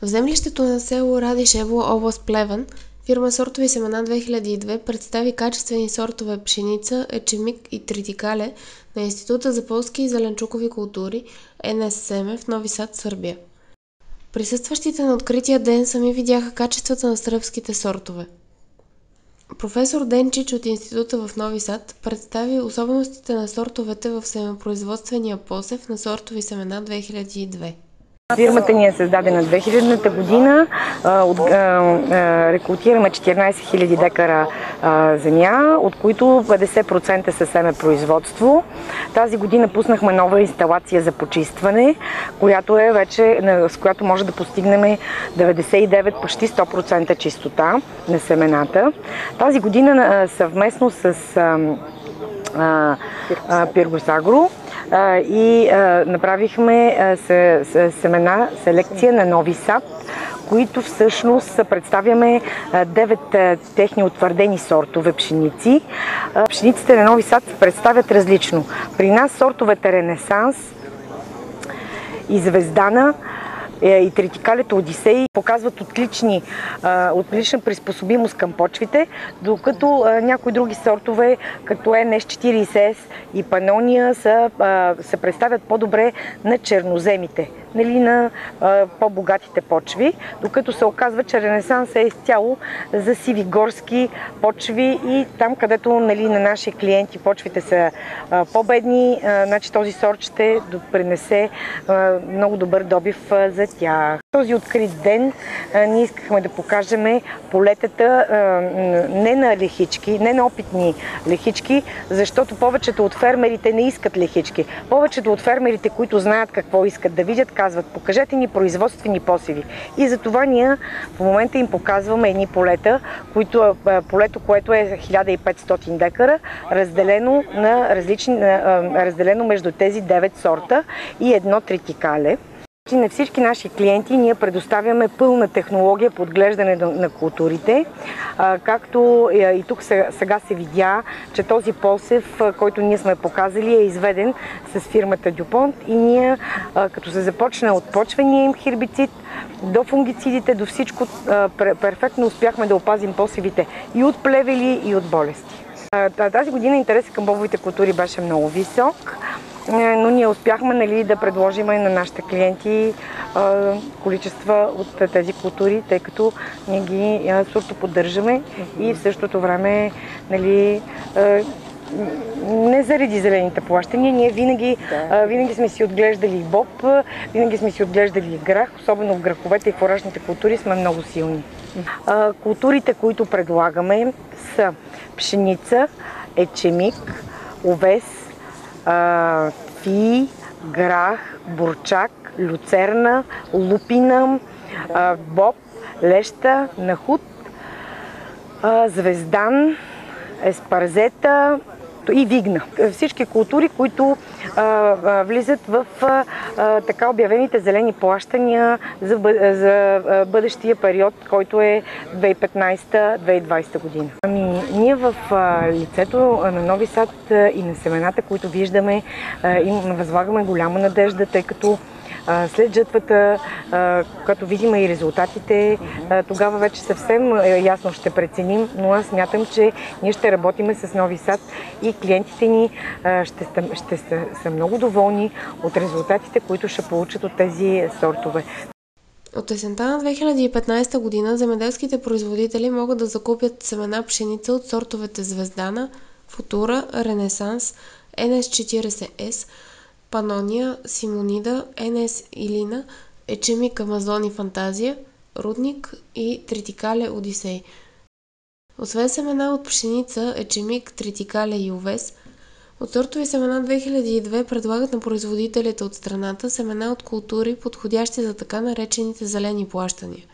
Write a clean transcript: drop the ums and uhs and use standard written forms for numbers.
В землището на село Радишево, област Плевен, фирма Сортови семена 2002 представи качествени сортове пшеница, ечемик и тритикале на Института за полски и зеленчукови култури НС Семе в Нови Сад, Сърбия. Присъстващите на открития ден сами видяха качествата на сръбските сортове. Професор Денчич от Института в Нови Сад представи особеностите на сортовете в семепроизводствения посев на Сортови семена 2002. Фирмата ни е създадена 2000-та година. Рекултираме 14 000 декара земя, от които 50% са семепроизводство. Тази година пуснахме нова инсталация за почистване, която е вече, с която може да постигнем 99, почти 100% чистота на семената. Тази година съвместно с Пиргосагро и направихме селекция на Нови Сад, които всъщност представяме 9 техни утвърдени сортове пшеници. Пшениците на Нови Сад се представят различно. При нас сортовете Ренесанс и Звездана и тритикалето Одисей показват отлична приспособимост към почвите, докато някои други сортове, като NS40S и Панония, се представят по-добре на черноземите, на по-богатите почви, докато се оказва, че Ренесанс е изцяло за сиви горски почви и там, където на наши клиенти почвите са по-бедни, значи този сорт ще допринесе много добър добив за тях. Този открит ден ние искахме да покажем полетата не на лехички, не на опитни лехички, защото повечето от фермерите не искат лехички. Повечето от фермерите, които знаят какво искат да видят, казват: покажете ни производствени посеви. И затова ние в момента им показваме едни полета, полето, което е 1500 декара, разделено между тези 9 сорта и едно тритикале. На всички наши клиенти ние предоставяме пълна технология по отглеждане на културите, както и тук сега се видя, че този посев, който ние сме показали, е изведен с фирмата Дюпонт и ние, като се започне от почвения им хербицид до фунгицидите, до всичко, перфектно успяхме да опазим посевите и от плевели, и от болести. Тази година интересът към бобовите култури беше много висок, но ние успяхме да предложим на нашите клиенти количества от тези култури, тъй като ние ги сортоподдържаме и в същото време не заради зелените плащания. Ние винаги сме си отглеждали боб, винаги сме си отглеждали грах, особено в граховете и фуражните култури сме много силни. Културите, които предлагаме, са пшеница, ечемик, овес, фии, грах, бурчак, люцерна, лупина, боб, леща, нахут, звездан, еспарзета и вигна. Всички култури, които влизат в така обявените зелени плащания за бъдещия период, който е 2015-2020 година. Ние в лицето на Нови Сад и на семената, които виждаме, им възлагаме голяма надежда, тъй като след жътвата, като видим и резултатите, тогава вече съвсем ясно ще преценим, но аз смятам, че ние ще работим с Нови Сад и клиентите ни ще са много доволни от резултатите, които ще получат от тези сортове. От есента на 2015 година земеделските производители могат да закупят семена пшеница от сортовете Звездана, Футура, Ренесанс, NS40S, Панония, Симонида, НС Илина, ечемик Амазон и Фантазия, Рудник и тритикале Одисей. Освен семена от пшеница, ечемик, тритикале и овес, от Сортови семена 2002 предлагат на производителите от страната семена от култури, подходящи за така наречените зелени плащания.